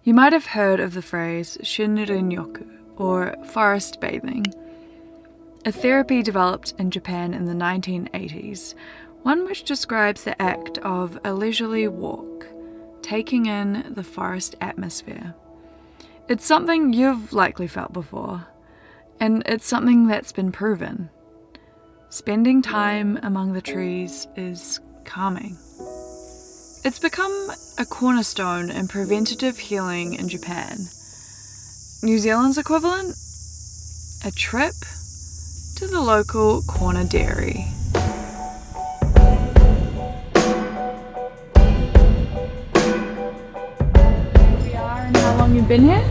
You might have heard of the phrase shinrin-yoku, or forest bathing, a therapy developed in Japan in the 1980s, one which describes the act of a leisurely walk, taking in the forest atmosphere. It's something you've likely felt before, and it's something that's been proven. Spending time among the trees is calming. It's become a cornerstone in preventative healing in Japan. New Zealand's equivalent? A trip to the local corner dairy. Here we are, and how long you've been here?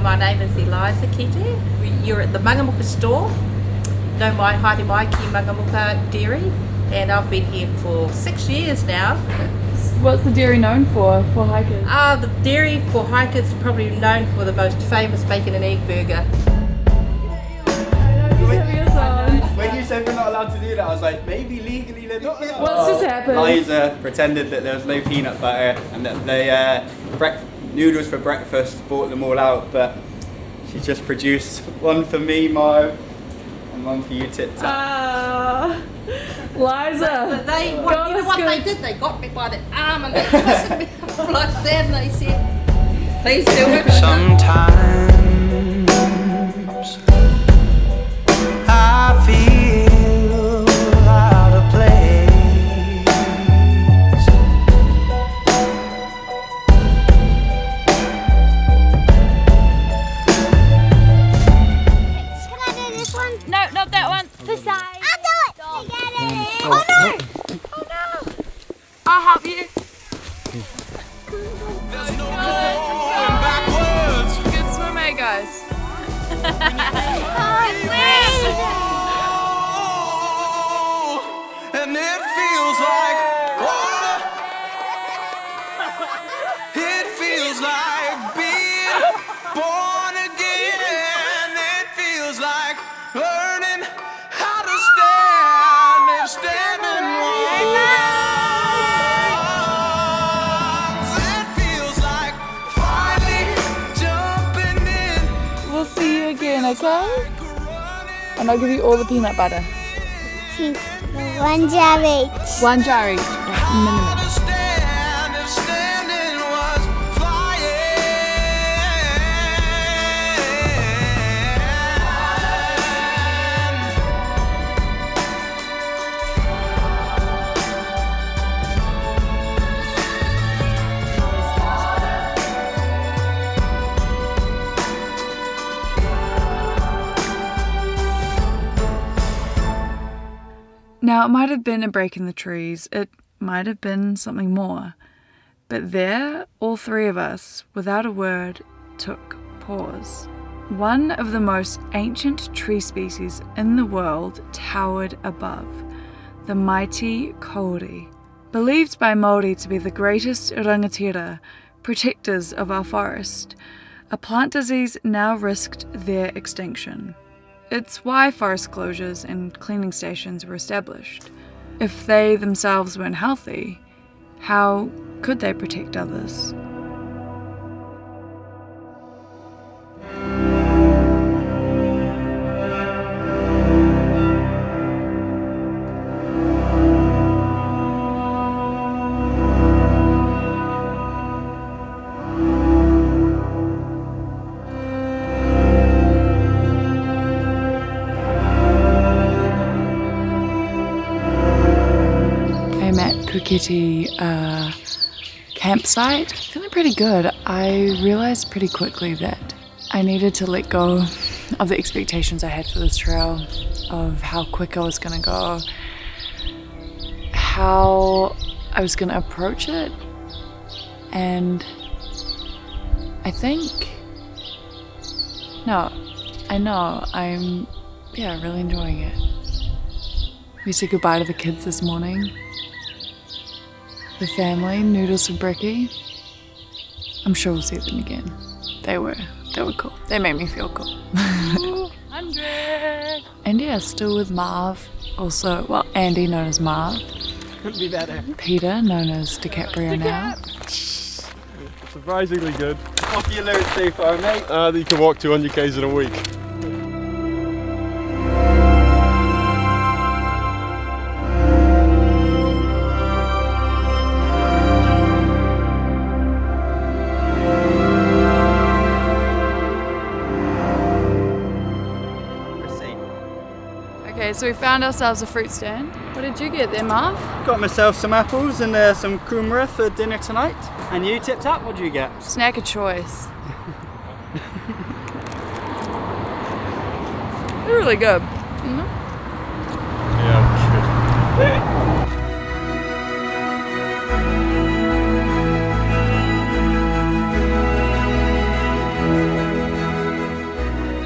My name is Eliza Kete. You're at the Mangamuka store. No mai haere mai ki Mangamuka dairy, and I've been here for 6 years now. What's the dairy known for hikers? The dairy for hikers is probably known for the most famous bacon and egg burger. When you said we're not allowed to do that, I was like, maybe legally they're not allowed. What's just happened? Liza pretended that there was no peanut butter and that the noodles for breakfast brought them all out, but she just produced one for me, Marv, and one for you, Tit Tat. Liza! They, you know what they did? They got me by the arm and they twisted me up like that, and they said, please do it. Sometimes I feel out of place. Can I do this one? No, not that one. This side. I'll do it. You get it. Oh no! Oh no! I'll help you. There's no going backwards. Good swim, eh, guys? And it feels like water. It feels like being born again. It feels like learning how to stand if standing was. It feels like finally jumping in. We'll see you again, okay? And I'll give you all the peanut butter. One jar each. One jar each. Minimum. To stand if standing was Now, it might have been a break in the trees, it might have been something more, but there, all three of us, without a word, took pause. One of the most ancient tree species in the world towered above, the mighty kauri, believed by Māori to be the greatest rangatira, protectors of our forest. A plant disease now risked their extinction. It's why forest closures and cleaning stations were established. If they themselves weren't healthy, how could they protect others? I'm at Puketi campsite. Feeling pretty good. I realized pretty quickly that I needed to let go of the expectations I had for this trail, of how quick I was going to go, how I was going to approach it, and I know I'm really enjoying it. We said goodbye to the kids this morning. The family, Noodles and Bricky. I'm sure we'll see them again. They were cool. They made me feel cool. 100! And yeah, still with Marv. Also, well, Andy, known as Marv. Couldn't be better. Peter, known as DiCaprio now. Surprisingly good. Off your load so far, mate. You can walk 200 k's in a week. Okay, so we found ourselves a fruit stand. What did you get there, Marv? Got myself some apples and some kumara for dinner tonight. And you, Tip Tap, what did you get? Snack of choice. They're really good. You know? Yeah.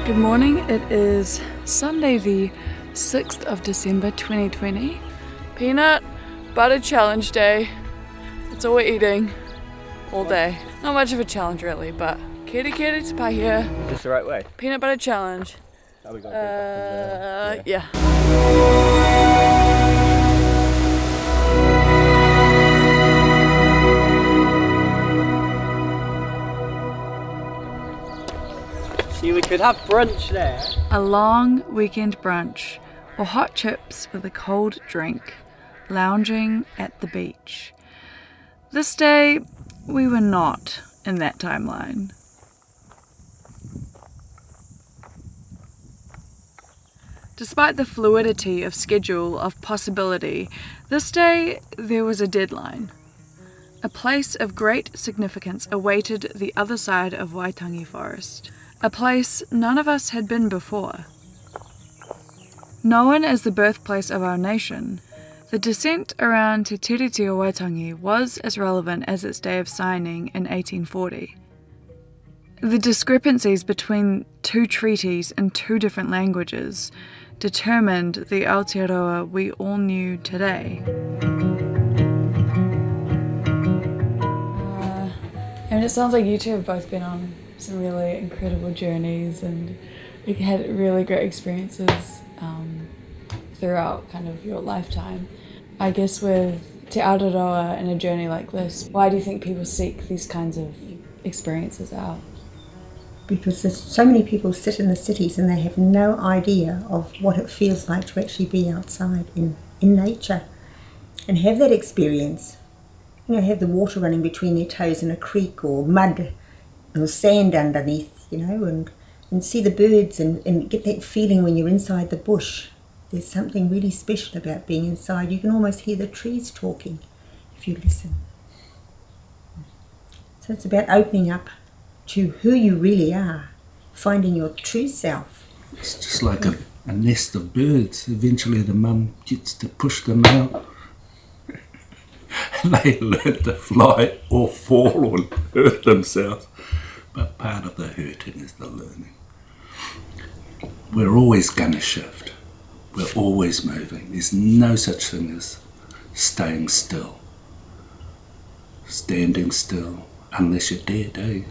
Good morning. It is Sunday the 6th of December 2020. Peanut butter challenge day. That's all we're eating all day. Not much of a challenge really, but kiri te pahia. Just the right way. Peanut butter challenge. How we got Yeah. See, we could have brunch there. A long weekend brunch or hot chips with a cold drink, lounging at the beach. This day, we were not in that timeline. Despite the fluidity of schedule, of possibility, this day there was a deadline. A place of great significance awaited the other side of Waitangi forest. A place none of us had been before. Known as the birthplace of our nation, the descent around Te Tiriti o Waitangi was as relevant as its day of signing in 1840. The discrepancies between two treaties in two different languages determined the Aotearoa we all knew today. And it sounds like you two have both been on some really incredible journeys and you had really great experiences throughout kind of your lifetime. I guess with Te Araroa and a journey like this, why do you think people seek these kinds of experiences out? Because there's so many people sit in the cities and they have no idea of what it feels like to actually be outside in nature and have that experience. You know, have the water running between their toes in a creek or mud or sand underneath, you know, and see the birds and get that feeling when you're inside the bush. There's something really special about being inside. You can almost hear the trees talking if you listen. So it's about opening up to who you really are, finding your true self. It's just like a nest of birds. Eventually the mum gets to push them out. And they learn to fly or fall or hurt themselves. But part of the hurting is the learning. We're always going to shift. We're always moving. There's no such thing as staying still. Standing still, unless you're dead, eh?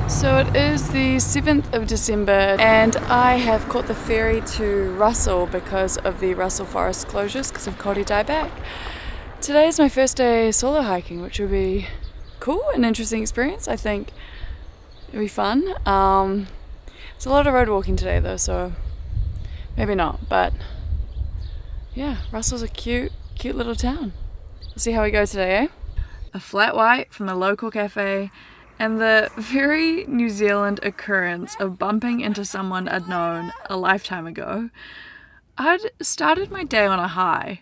So it is the 7th of December and I have caught the ferry to Russell because of the Russell Forest closures because of Kori dieback. Today is my first day solo hiking, which will be cool, an interesting experience. I think it'll be fun. There's a lot of road walking today though, so maybe not, but yeah, Russell's a cute little town. We'll see how we go today, eh? A flat white from the local cafe and the very New Zealand occurrence of bumping into someone I'd known a lifetime ago. I'd started my day on a high.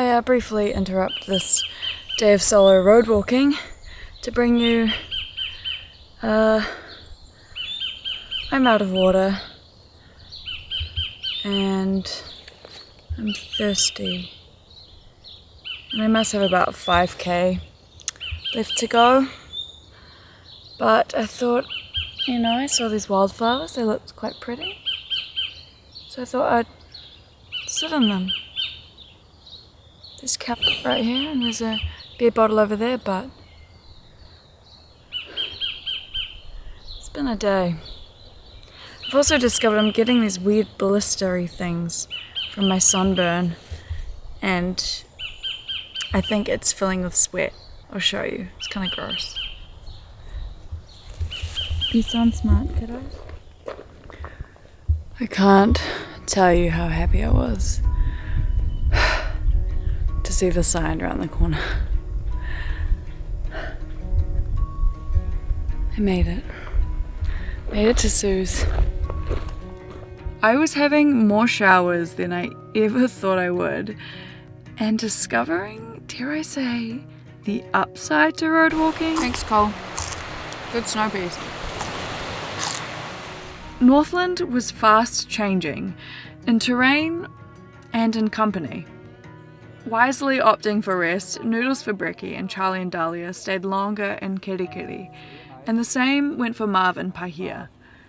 I briefly interrupt this day of solo road walking to bring you I'm out of water and I'm thirsty and I must have about 5k left to go. But I thought, you know, I saw these wildflowers, they looked quite pretty. So I thought I'd sit on them. There's a cup right here and there's a beer bottle over there, but it's been a day. I've also discovered I'm getting these weird blistery things from my sunburn, and I think it's filling with sweat. I'll show you. It's kind of gross. You sound smart, kiddos. I can't tell you how happy I was to see the sign around the corner. I made it. Made it to Sue's. I was having more showers than I ever thought I would, and discovering, dare I say, the upside to road walking. Thanks, Cole. Good snow peas. Northland was fast changing, in terrain and in company. Wisely opting for rest, Noodles for Brekkie and Charlie and Dahlia stayed longer in Kirikiri, and the same went for Marv and Pahia.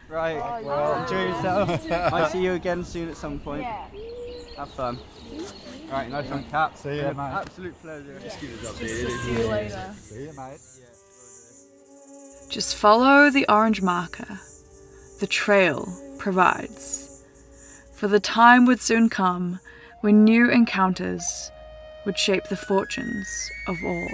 Right, well, enjoy yourself. I'll see you again soon at some point. Have fun. Alright, nice one, Cap. See you, mate. Absolute pleasure. See you later. See you, mate. Just follow the orange marker. The trail provides. For the time would soon come when new encounters would shape the fortunes of all.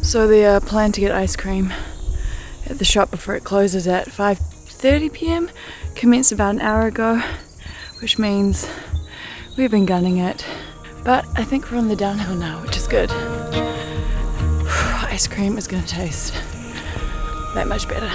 So they plan to get ice cream at the shop before it closes at 5:30 p.m. Commenced about an hour ago, which means we've been gunning it. But I think we're on the downhill now, which is good. Ice cream is gonna taste that much better.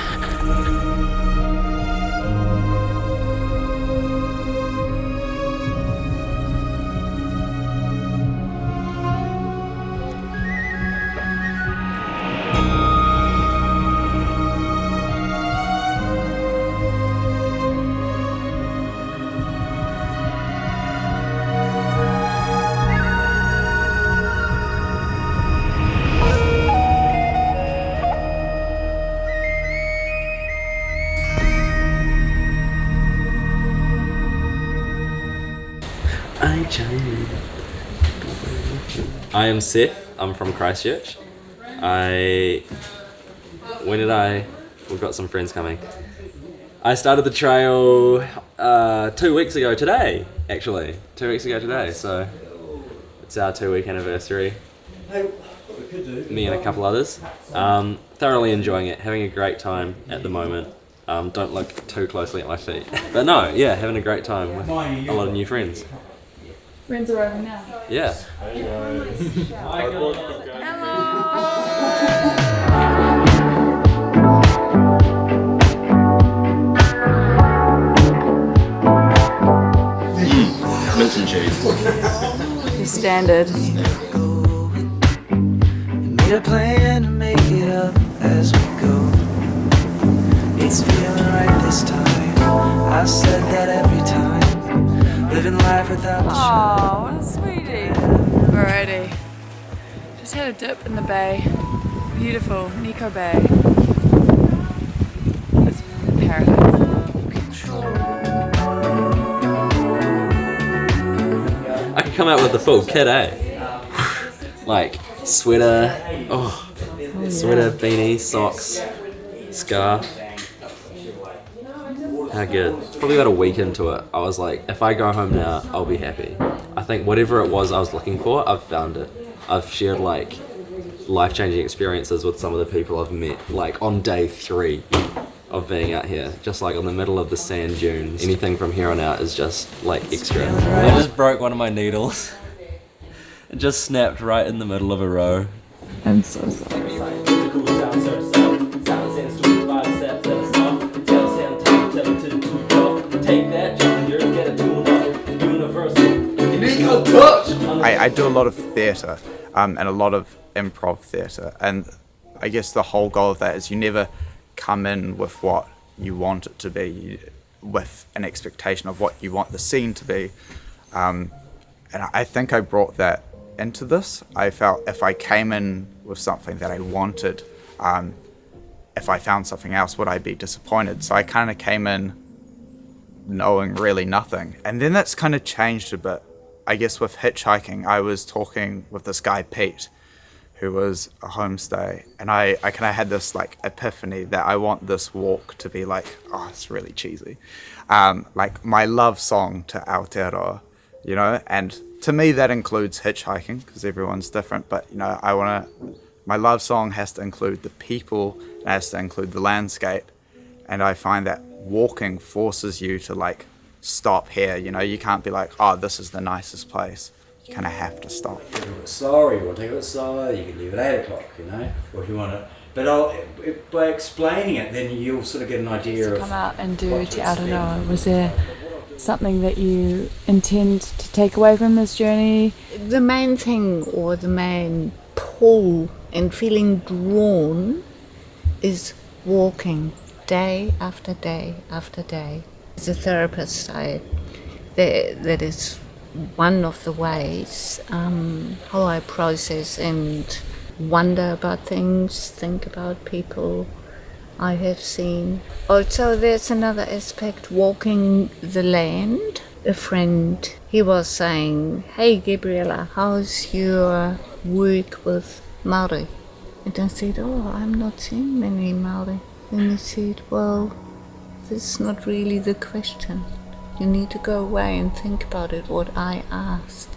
I am Seth. I'm from Christchurch. We've got some friends coming. I started the trail 2 weeks ago today, actually. 2 weeks ago today, so it's our 2-week anniversary. Me and a couple others. Thoroughly enjoying it, having a great time at the moment. Don't look too closely at my feet. But no, yeah, having a great time with a lot of new friends. Friends arriving now. Yeah. Mince and cheese. The standard. Made a plan to make it up as we go. It's feeling right this time. I said that every time. The living life without the Oh, what a sweetie. Alrighty. Just had a dip in the bay. Beautiful, Nico Bay. It's paradise. I could come out with the full kit, eh? Like sweater, sweater, beanie, socks, scarf. How good. Probably about a week into it, I was like, if I go home now, I'll be happy. I think whatever it was I was looking for, I've found it. I've shared like life-changing experiences with some of the people I've met, like on day 3 of being out here, just like on the middle of the sand dunes. Anything from here on out is just like extra. I just broke one of my needles. It just snapped right in the middle of a row. I'm so sorry. I do a lot of theatre and a lot of improv theatre, and I guess the whole goal of that is you never come in with what you want it to be, with an expectation of what you want the scene to be, and I think I brought that into this. I felt if I came in with something that I wanted, if I found something else, would I be disappointed? So I kind of came in knowing really nothing, and then that's kind of changed a bit. I guess with hitchhiking, I was talking with this guy Pete, who was a homestay, and I kind of had this like epiphany that I want this walk to be like, oh, it's really cheesy, like my love song to Aotearoa, you know. And to me that includes hitchhiking because everyone's different, but you know, my love song has to include the people, it has to include the landscape, and I find that walking forces you to like stop here, you know. You can't be like, oh, this is the nicest place. You kind of have to stop. Take it a bit slower, you want to take it a bit slower, you can leave at 8 o'clock, you know, or if you want to. But by explaining it, then you'll sort of get an idea to of. Come out and do Te Araroa, was there something that you intend to take away from this journey? The main thing, or the main pull and feeling drawn, is walking day after day after day. As a therapist, that is one of the ways how I process and wonder about things, think about people I have seen. Also, there's another aspect, walking the land. A friend, he was saying, hey Gabriella, how's your work with Māori? And I said, oh, I'm not seeing many Māori. And he said, well, this is not really the question. You need to go away and think about it, what I asked.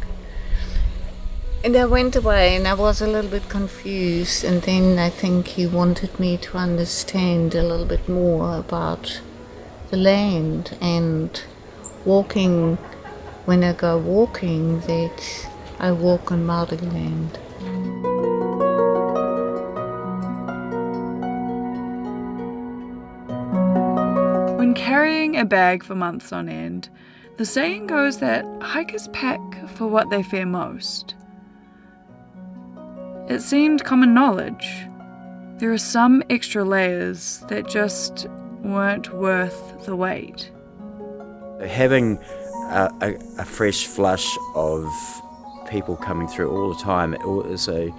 And I went away and I was a little bit confused, and then I think he wanted me to understand a little bit more about the land and walking. When I go walking, that I walk on Māori land. When carrying a bag for months on end, the saying goes that hikers pack for what they fear most. It seemed common knowledge. There are some extra layers that just weren't worth the wait. Having a fresh flush of people coming through all the time, it also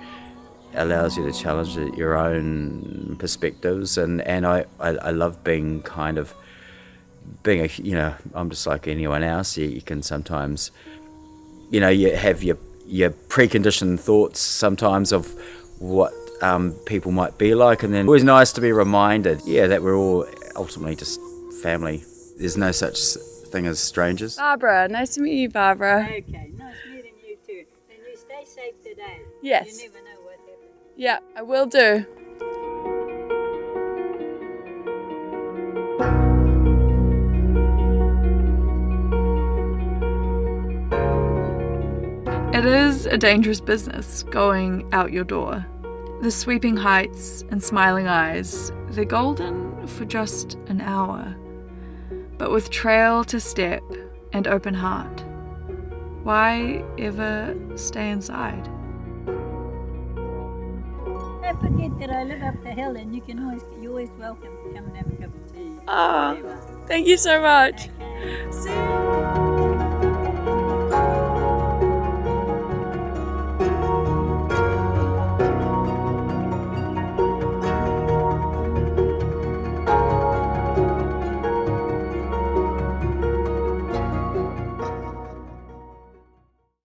allows you to challenge your own perspectives, and I love being I'm just like anyone else. You can sometimes, you have your preconditioned thoughts sometimes of what people might be like, and then it's always nice to be reminded, that we're all ultimately just family. There's no such thing as strangers. Barbara, nice to meet you, Barbara. Okay, nice meeting you too. And you stay safe today. Yes. You never know what happens. Yeah, I will do. It is a dangerous business, going out your door. The sweeping heights and smiling eyes, they're golden for just an hour. But with trail to step and open heart, why ever stay inside? Don't forget that I live up the hill, and you're always welcome to come and have a cup of tea. Ah, thank you so much. Okay. See you.